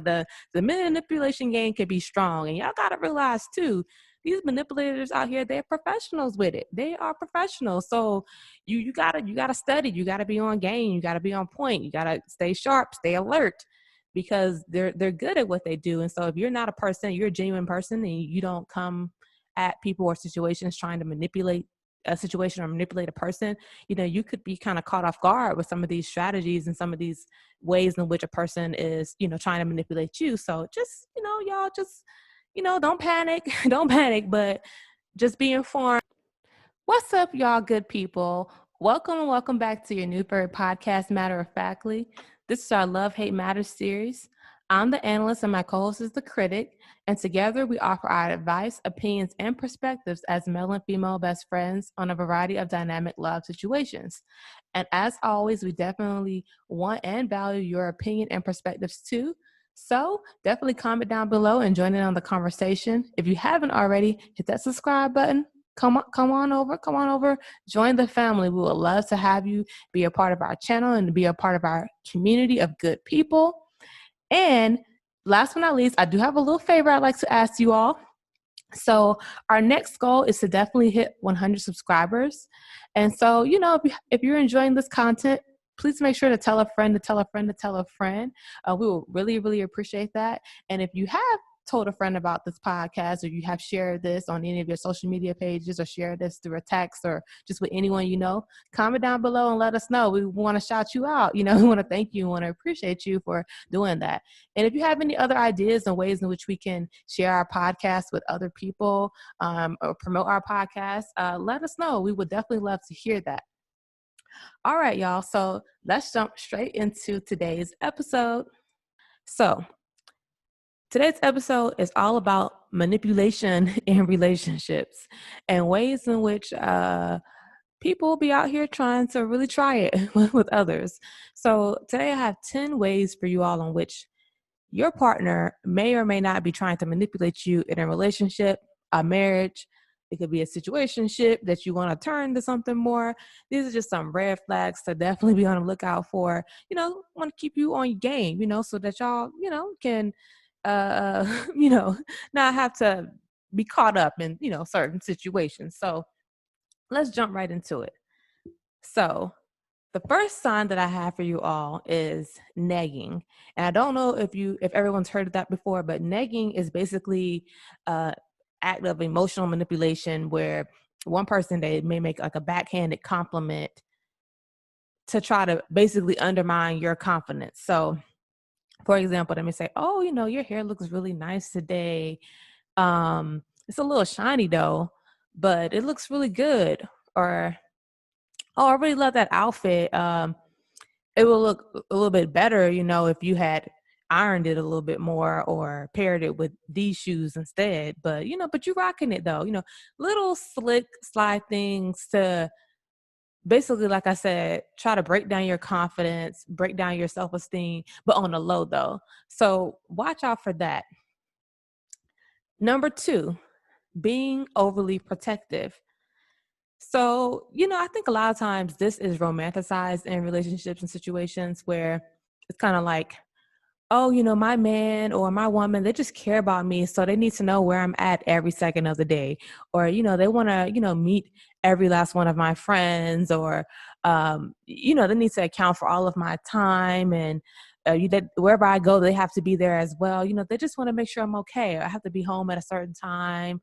The manipulation game can be strong, and y'all gotta realize too, these manipulators out here, they're professionals with it. They are professionals. So you gotta study. You gotta be on game. You gotta be on point. You gotta stay sharp, stay alert, because they're good at what they do. And so if you're not a person, you're a genuine person, and you don't come at people or situations trying to manipulate a situation or manipulate a person, you could be kind of caught off guard with some of these strategies and some of these ways in which a person is, trying to manipulate you. So just, y'all just, don't panic, don't panic, but just be informed. What's up, y'all good people? Welcome and welcome back to your new favorite podcast, MatterFactly. This is our Love, Hate Matters series. I'm the analyst and my co-host is the critic, and together we offer our advice, opinions, and perspectives as male and female best friends on a variety of dynamic love situations. And as always, we definitely want and value your opinion and perspectives too. So definitely comment down below and join in on the conversation. If you haven't already, hit that subscribe button. Come on over, join the family. We would love to have you be a part of our channel and to be a part of our community of good people. And last but not least, I do have a little favor I'd like to ask you all. So our next goal is to definitely hit 100 subscribers. And so, if you're enjoying this content, please make sure to tell a friend, to tell a friend, to tell a friend. We will really, really appreciate that. And if you have told a friend about this podcast, or you have shared this on any of your social media pages, or shared this through a text, or just with anyone comment down below and let us know. We want to shout you out. We want to thank you and want to appreciate you for doing that. And if you have any other ideas and ways in which we can share our podcast with other people, or promote our podcast, let us know. We would definitely love to hear that. All right, y'all. So let's jump straight into today's episode. So today's episode is all about manipulation in relationships and ways in which people be out here trying to really try it with others. So today I have 10 ways for you all in which your partner may or may not be trying to manipulate you in a relationship, a marriage. It could be a situationship that you want to turn to something more. These are just some red flags to definitely be on the lookout for. Want to keep you on your game, so that y'all, can not have to be caught up in, certain situations. So let's jump right into it. So the first sign that I have for you all is negging. And I don't know if everyone's heard of that before, but negging is basically act of emotional manipulation where one person, they may make like a backhanded compliment to try to basically undermine your confidence. So for example, they may say, "Oh, your hair looks really nice today. It's a little shiny though, but it looks really good." Or, "Oh, I really love that outfit. It will look a little bit better, if you had ironed it a little bit more or paired it with these shoes instead. But you're rocking it though." Little slick slide things to basically, like I said, try to break down your confidence, break down your self-esteem, but on the low though. So watch out for that. Number 2, being overly protective. So, I think a lot of times this is romanticized in relationships and situations where it's kind of like, "Oh, my man or my woman, they just care about me. So they need to know where I'm at every second of the day." Or, they want to, meet every last one of my friends, or, they need to account for all of my time. And that wherever I go, they have to be there as well. They just want to make sure I'm okay. I have to be home at a certain time.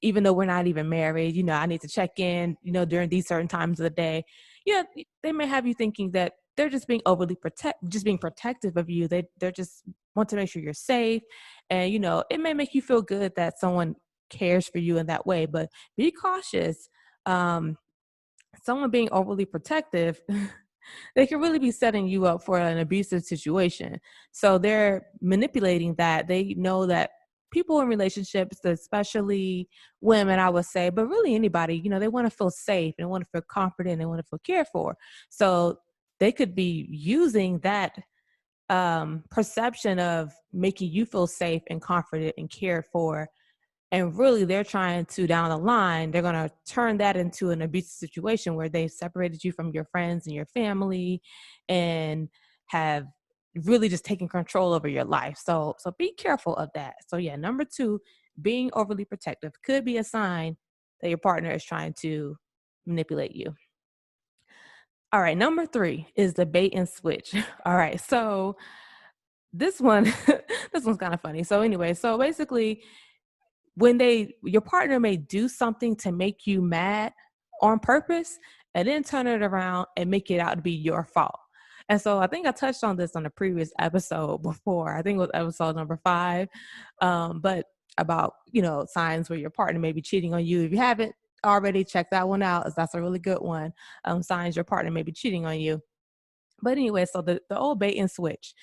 Even though we're not even married, I need to check in, during these certain times of the day. They may have you thinking that they're just being just being protective of you. They're just want to make sure you're safe. And, it may make you feel good that someone cares for you in that way, but be cautious. Someone being overly protective, they can really be setting you up for an abusive situation. So they're manipulating that. They know that people in relationships, especially women, I would say, but really anybody, they want to feel safe and want to feel confident and want to feel cared for. So they could be using that perception of making you feel safe and confident and cared for. And really, they're trying to, down the line, they're going to turn that into an abusive situation where they've separated you from your friends and your family and have really just taking control over your life. So be careful of that. So yeah, number 2, being overly protective could be a sign that your partner is trying to manipulate you. All right, number 3 is the bait and switch. All right, so this one, this one's kind of funny. So anyway, so basically, when your partner may do something to make you mad on purpose, and then turn it around and make it out to be your fault. And so I think I touched on this on a previous episode before. I think it was episode number 5, but about, signs where your partner may be cheating on you. If you haven't already, check that one out, as that's a really good one. Signs your partner may be cheating on you. But anyway, so the old bait and switch.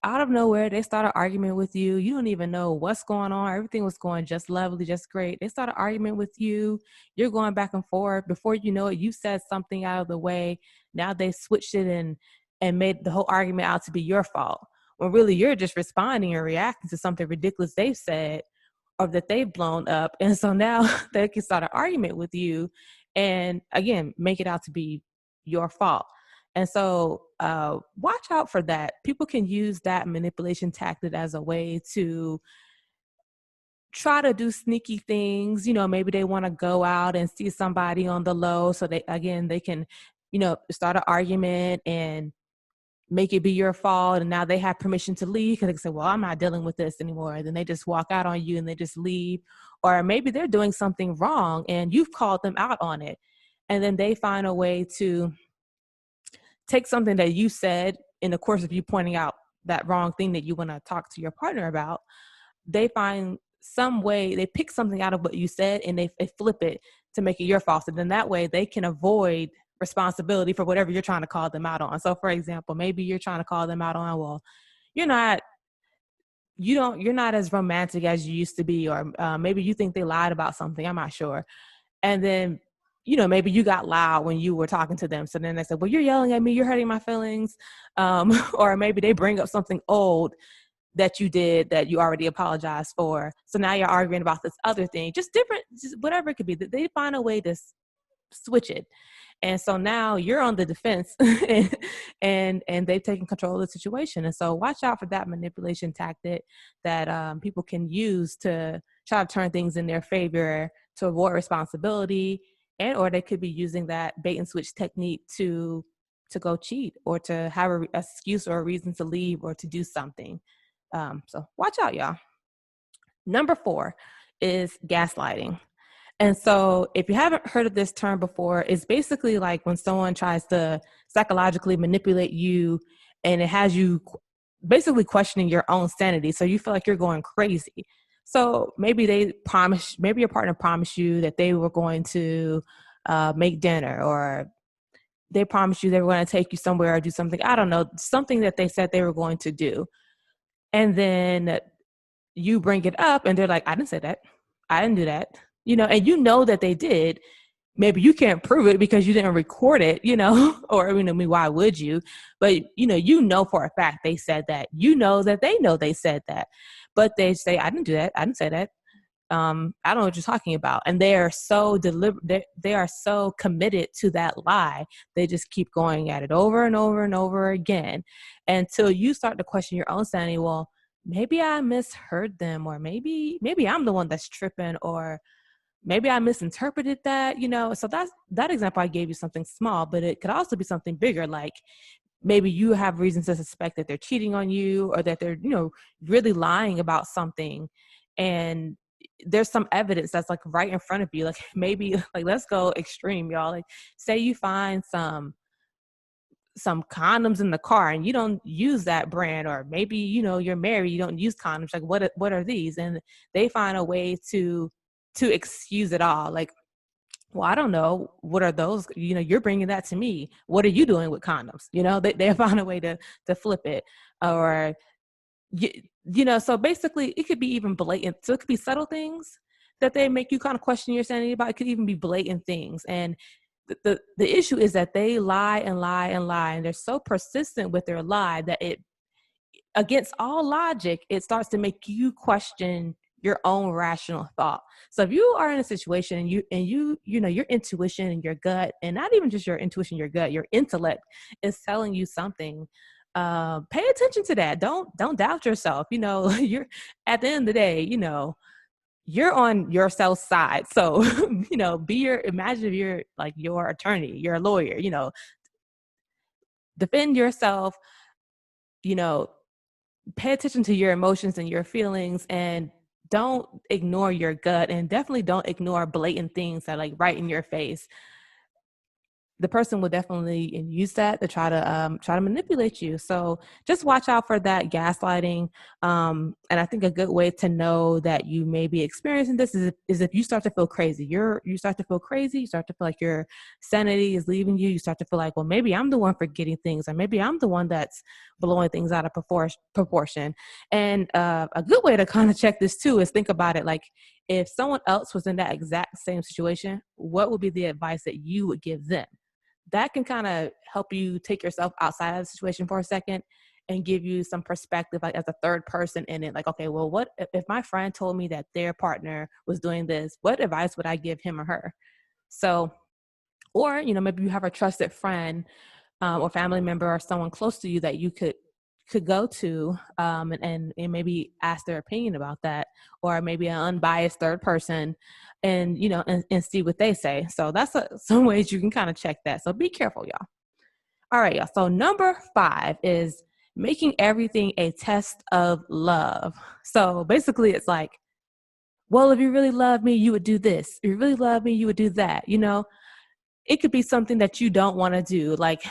Out of nowhere, they start an argument with you. You don't even know what's going on. Everything was going just lovely, just great. They start an argument with you. You're going back and forth. Before you know it, you said something out of the way. Now they switched it and made the whole argument out to be your fault. When really you're just responding or reacting to something ridiculous they've said or that they've blown up. And so now they can start an argument with you and, again, make it out to be your fault. And so watch out for that. People can use that manipulation tactic as a way to try to do sneaky things. Maybe they want to go out and see somebody on the low. So they can, start an argument and make it be your fault. And now they have permission to leave because they say, well, I'm not dealing with this anymore. And then they just walk out on you and they just leave. Or maybe they're doing something wrong and you've called them out on it. And then they find a way to take something that you said in the course of you pointing out that wrong thing that you want to talk to your partner about. They find some way, they pick something out of what you said and they flip it to make it your fault. And then that way they can avoid responsibility for whatever you're trying to call them out on. So for example, maybe you're trying to call them out on, well, you're not as romantic as you used to be, or maybe you think they lied about something. I'm not sure. And then, maybe you got loud when you were talking to them. So then they said, well, you're yelling at me, you're hurting my feelings. Or maybe they bring up something old that you did that you already apologized for. So now you're arguing about this other thing, just whatever it could be. They find a way to switch it. And so now you're on the defense and they've taken control of the situation. And so watch out for that manipulation tactic that people can use to try to turn things in their favor to avoid responsibility, or they could be using that bait and switch technique to go cheat or to have an excuse or a reason to leave or to do something. So watch out, y'all. Number 4 is gaslighting. And so if you haven't heard of this term before, it's basically like when someone tries to psychologically manipulate you and it has you basically questioning your own sanity. So you feel like you're going crazy. So maybe your partner promised you that they were going to make dinner, or they promised you they were going to take you somewhere or do something. I don't know, something that they said they were going to do. And then you bring it up and they're like, I didn't say that. I didn't do that. And you know that they did. Maybe you can't prove it because you didn't record it, or, why would you? But, for a fact they said that. That they know they said that. But they say, I didn't do that. I didn't say that. I don't know what you're talking about. And they are so they are so committed to that lie. They just keep going at it over and over and over again until you start to question your own sanity. Well, maybe I misheard them, or maybe I'm the one that's tripping, or maybe I misinterpreted that, So that example I gave you something small, but it could also be something bigger. Like maybe you have reasons to suspect that they're cheating on you, or that they're, really lying about something. And there's some evidence that's like right in front of you. Like maybe like, let's go extreme, y'all. Like say you find some condoms in the car and you don't use that brand, or maybe, you're married, you don't use condoms. Like what are these? And they find a way to excuse it all. Like, well, I don't know. What are those? You're bringing that to me. What are you doing with condoms? They find a way to flip it, or, so basically it could be even blatant. So it could be subtle things that they make you kind of question your sanity about. It could even be blatant things. And the issue is that they lie and lie and lie. And they're so persistent with their lie that it, against all logic, it starts to make you question your own rational thought. So if you are in a situation and your intuition and your gut, and not even just your intuition, your gut, your intellect is telling you something, pay attention to that. Don't doubt yourself. You're at the end of the day, you're on yourself's side. So, imagine if you're like your attorney, you're a lawyer, defend yourself, you know, pay attention to your emotions and your feelings, and don't ignore your gut, and definitely don't ignore blatant things that like right in your face. The person will definitely use that to try to manipulate you. So just watch out for that gaslighting. And I think a good way to know that you may be experiencing this is if you start to feel crazy. You start to feel crazy. You start to feel like your sanity is leaving you. You start to feel like, well, maybe I'm the one forgetting things, or maybe I'm the one that's blowing things out of proportion. And a good way to kind of check this too is think about it like, if someone else was in that exact same situation, what would be the advice that you would give them? That can kind of help you take yourself outside of the situation for a second and give you some perspective, like as a third person in it. Like, okay, well, what if my friend told me that their partner was doing this? What advice would I give him or her? So, or, maybe you have a trusted friend or family member or someone close to you that you could go to and maybe ask their opinion about that, or maybe an unbiased third person, and and see what they say. So that's some ways you can kind of check that. So be careful, y'all. All right, y'all. So number 5 is making everything a test of love. So basically it's like, well, if you really love me, you would do this. If you really love me, you would do that. It could be something that you don't want to do. Like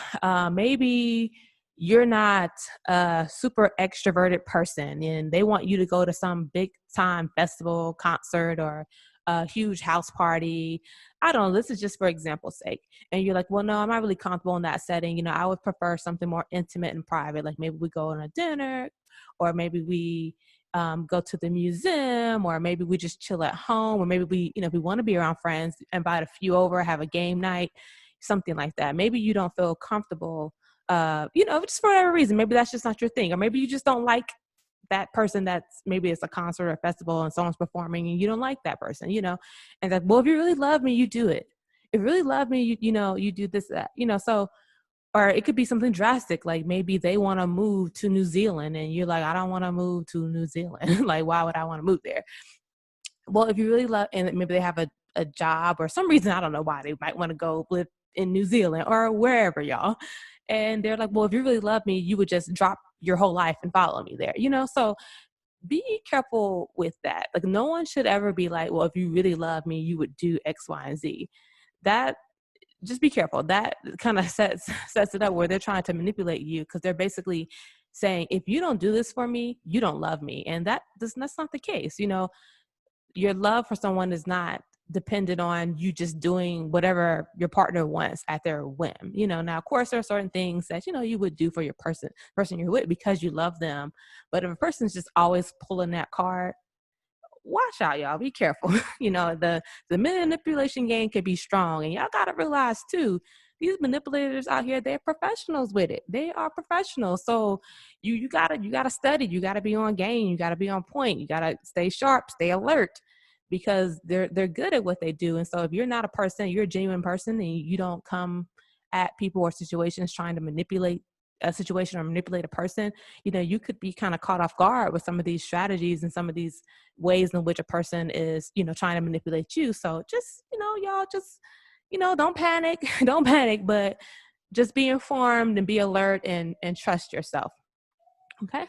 maybe you're not a super extroverted person and they want you to go to some big time festival, concert, or a huge house party. I don't know. This is just for example's sake. And you're like, well, no, I'm not really comfortable in that setting. I would prefer something more intimate and private. Like maybe we go on a dinner, or maybe we go to the museum, or maybe we just chill at home, or maybe we, if we want to be around friends, invite a few over, have a game night, something like that. Maybe you don't feel comfortable, just for whatever reason. Maybe that's just not your thing, or maybe you just don't like that person. Maybe it's a concert or a festival and someone's performing and you don't like that person, and like, well, if you really love me, you do it. If you really love me, you do this, that, so. Or it could be something drastic, like maybe they want to move to New Zealand and you're like, I don't want to move to New Zealand. Like, why would I want to move there? Well, if you really love, and maybe they have a job or some reason, I don't know why they might want to go live in New Zealand or wherever, y'all. And they're like, well, if you really love me, you would just drop your whole life and follow me there, So be careful with that. Like, no one should ever be like, well, if you really love me, you would do X, Y, and Z. Just be careful. That kind of sets it up where they're trying to manipulate you, because they're basically saying, if you don't do this for me, you don't love me. And that's not the case. Your love for someone is not dependent on you just doing whatever your partner wants at their whim. Now, of course, there are certain things that, you would do for your person you're with because you love them. But if a person's just always pulling that card, watch out, y'all. Be careful. The manipulation game can be strong, and y'all got to realize too, these manipulators out here, they're professionals with it. They are professionals. So you gotta study. You gotta be on game. You gotta be on point. You gotta stay sharp, stay alert, because they're good at what they do. And so if you're not a person, you're a genuine person, and you don't come at people or situations trying to manipulate a situation or manipulate a person, you could be kind of caught off guard with some of these strategies and some of these ways in which a person is, trying to manipulate you. So just, y'all just, don't panic, don't panic, but just be informed and be alert and trust yourself. Okay.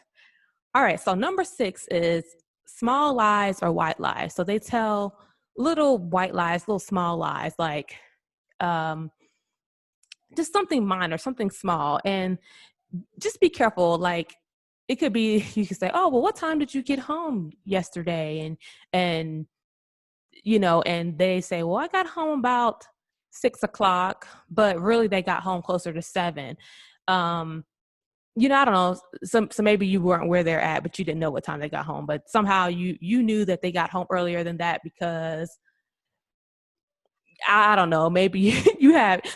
All right. So number 6 is small lies or white lies. So they tell little white lies, little small lies, like, just something minor, something small. And just be careful. Like, it could be, you could say, oh, well, what time did you get home yesterday? And and they say, well, I got home about 6:00, but really they got home closer to 7. I don't know. So maybe you weren't where they're at, but you didn't know what time they got home. But somehow you knew that they got home earlier than that because, I don't know, maybe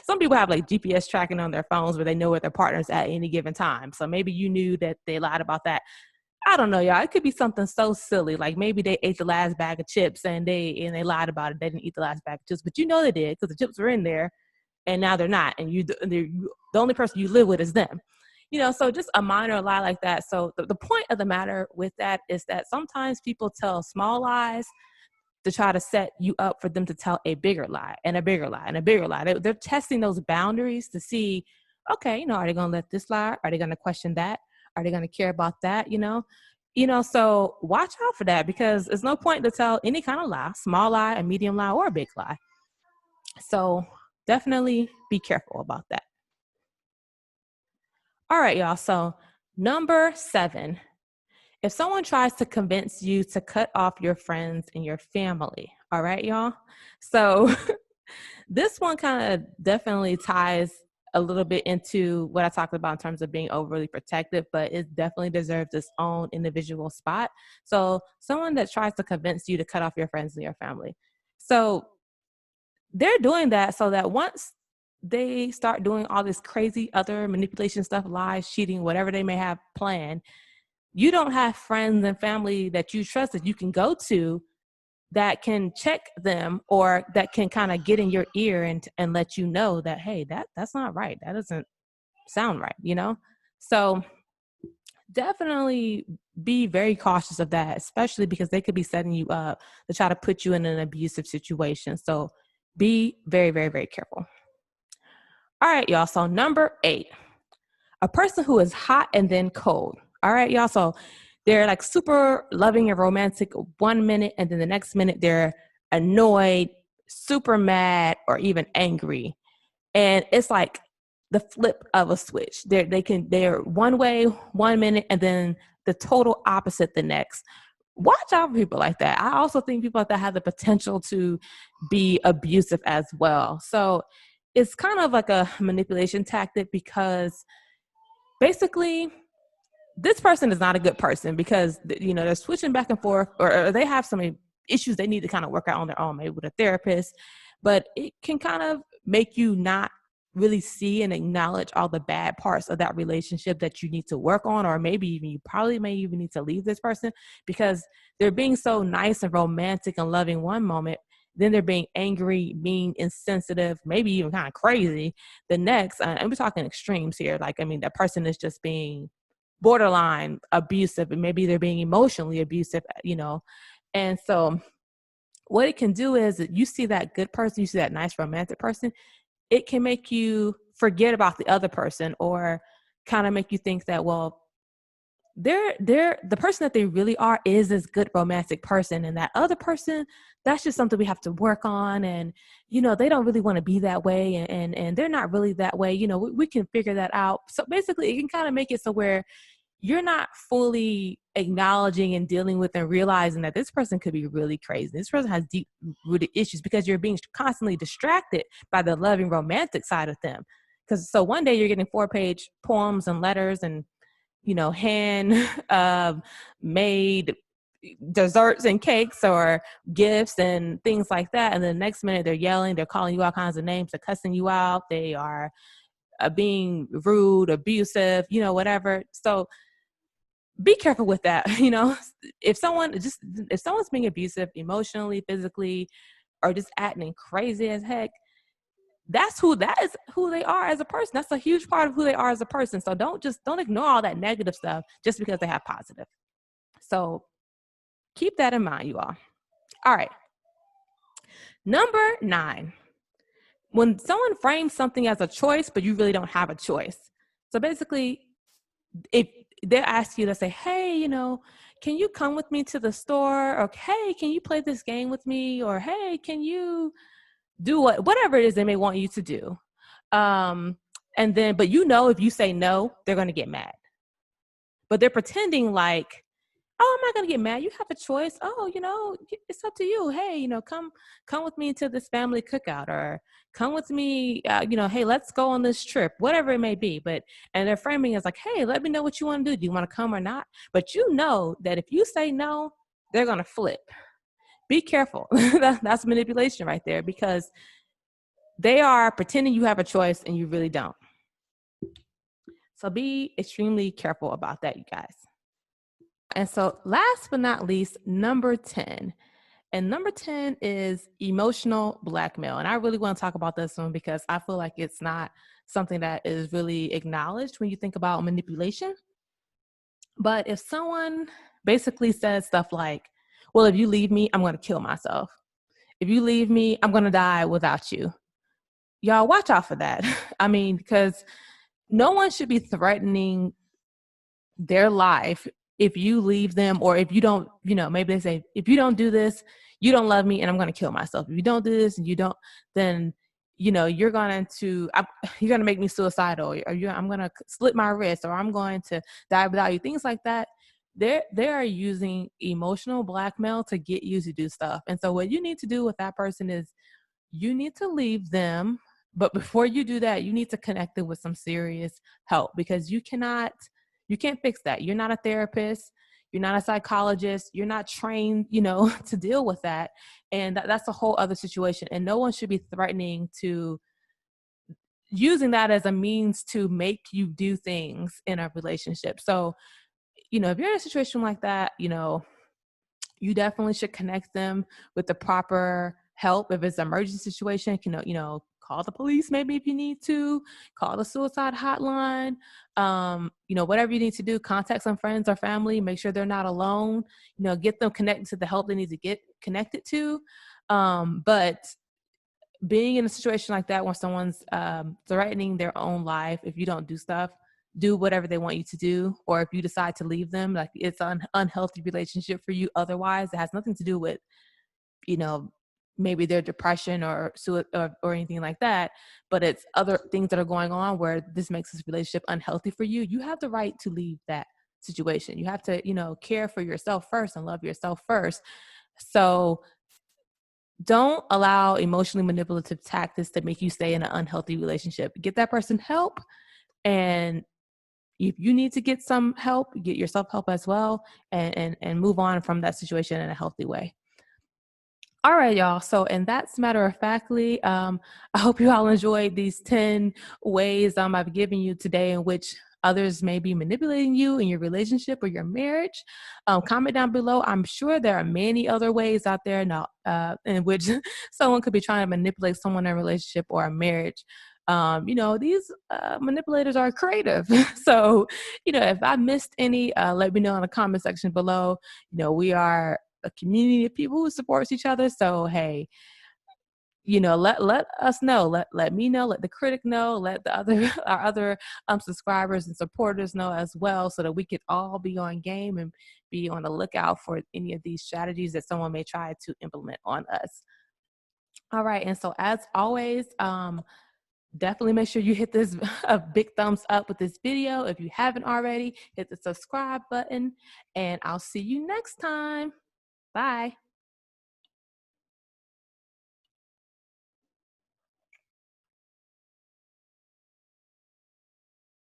some people have like GPS tracking on their phones where they know where their partner's at any given time. So maybe you knew that they lied about that. I don't know, y'all. It could be something so silly. Like maybe they ate the last bag of chips and they lied about it. They didn't eat the last bag of chips, but they did because the chips were in there and now they're not. And they're the only person you live with is them. So just a minor lie like that. So the point of the matter with that is that sometimes people tell small lies to try to set you up for them to tell a bigger lie and a bigger lie and a bigger lie. They're testing those boundaries to see, okay, are they going to let this lie? Are they going to question that? Are they going to care about that? So watch out for that, because there's no point to tell any kind of lie, small lie, a medium lie, or a big lie. So definitely be careful about that. All right, y'all. So number 7, if someone tries to convince you to cut off your friends and your family, all right, y'all? So this one kind of definitely ties a little bit into what I talked about in terms of being overly protective, but it definitely deserves its own individual spot. So someone that tries to convince you to cut off your friends and your family. So they're doing that so that once they start doing all this crazy other manipulation stuff, lies, cheating, whatever they may have planned, you don't have friends and family that you trust that you can go to that can check them, or that can kind of get in your ear and let you know that, hey, that's not right. That doesn't sound right, So definitely be very cautious of that, especially because they could be setting you up to try to put you in an abusive situation. So be very, very, very careful. All right, y'all. So number 8, a person who is hot and then cold. All right, y'all. So they're like super loving and romantic 1 minute, and then the next minute they're annoyed, super mad, or even angry. And it's like the flip of a switch. They're one way 1 minute, and then the total opposite the next. Watch out for people like that. I also think people like that have the potential to be abusive as well. So it's kind of like a manipulation tactic, because basically this person is not a good person, because they're switching back and forth, or they have some issues they need to kind of work out on their own, maybe with a therapist. But it can kind of make you not really see and acknowledge all the bad parts of that relationship that you need to work on, or maybe even you probably may even need to leave this person, because they're being so nice and romantic and loving one moment, then they're being angry, mean, insensitive, maybe even kind of crazy the next. And we're talking extremes here. That person is just being borderline abusive, and maybe they're being emotionally abusive, And so what it can do is that you see that good person, you see that nice romantic person, it can make you forget about the other person, or kind of make you think that, well, they're the person that they really are is this good romantic person, and that other person, that's just something we have to work on, and they don't really want to be that way, and they're not really that way, we can figure that out. So basically it can kind of make it so where you're not fully acknowledging and dealing with and realizing that this person could be really crazy. This person has deep rooted issues, because you're being constantly distracted by the loving romantic side of them. So one day you're getting 4-page poems and letters and, hand made desserts and cakes or gifts and things like that. And then the next minute they're yelling, they're calling you all kinds of names, they're cussing you out. They are being rude, abusive, whatever. So be careful with that. If someone's being abusive emotionally, physically, or just acting crazy as heck, that is who they are as a person. That's a huge part of who they are as a person. So don't ignore all that negative stuff just because they have positive. So keep that in mind, you all. All right. Number 9, when someone frames something as a choice, but you really don't have a choice. So basically, if they ask you to say, hey, can you come with me to the store? Or, hey, can you play this game with me? Or, hey, can you do whatever it is they may want you to do? But if you say no, they're going to get mad. But they're pretending like, oh, I'm not going to get mad. You have a choice. Oh, it's up to you. Hey, come with me to this family cookout, or come with me, hey, let's go on this trip, whatever it may be. And their framing is like, hey, let me know what you want to do. Do you want to come or not? But that if you say no, they're going to flip. Be careful. That's manipulation right there, because they are pretending you have a choice and you really don't. So be extremely careful about that, you guys. And so last but not least, number 10. And number 10 is emotional blackmail. And I really want to talk about this one because I feel like it's not something that is really acknowledged when you think about manipulation. But if someone basically says stuff like, well, if you leave me, I'm going to kill myself. If you leave me, I'm going to die without you. Y'all watch out for that. I mean, because no one should be threatening their life if you leave them, or if you don't, maybe they say, if you don't do this, you don't love me and I'm going to kill myself. If you don't do this and you don't, then, you're going to, you're going to make me suicidal, or I'm going to slit my wrist, or I'm going to die without you. Things like that. They are using emotional blackmail to get you to do stuff. And so what you need to do with that person is you need to leave them. But before you do that, you need to connect them with some serious help, because you can't fix that. You're not a therapist. You're not a psychologist. You're not trained, to deal with that. And that's a whole other situation. And no one should be threatening to using that as a means to make you do things in a relationship. So, if you're in a situation like that, you definitely should connect them with the proper help. If it's an emergency situation, call the police maybe if you need to, call the suicide hotline, whatever you need to do, contact some friends or family, make sure they're not alone, get them connected to the help they need to get connected to. But being in a situation like that when someone's threatening their own life, if you don't do stuff, do whatever they want you to do, or if you decide to leave them, like it's an unhealthy relationship for you. Otherwise, it has nothing to do with, maybe their depression or anything like that, but it's other things that are going on where this makes this relationship unhealthy for you. You have the right to leave that situation. You have to, care for yourself first and love yourself first. So don't allow emotionally manipulative tactics to make you stay in an unhealthy relationship. Get that person help. And if you need to get some help, get yourself help as well, and move on from that situation in a healthy way. All right, y'all. So, and that's MatterFactly. I hope you all enjoyed these 10 ways I've given you today in which others may be manipulating you in your relationship or your marriage. Comment down below. I'm sure there are many other ways out there now in which someone could be trying to manipulate someone in a relationship or a marriage. These manipulators are creative. So, if I missed any, let me know in the comment section below. We are a community of people who supports each other. So, hey, let us know, let me know, let the critic know, let the other, our other subscribers and supporters know as well, so that we could all be on game and be on the lookout for any of these strategies that someone may try to implement on us. All right. And so as always, definitely make sure you hit this a big thumbs up with this video. If you haven't already, hit the subscribe button, and I'll see you next time. Bye.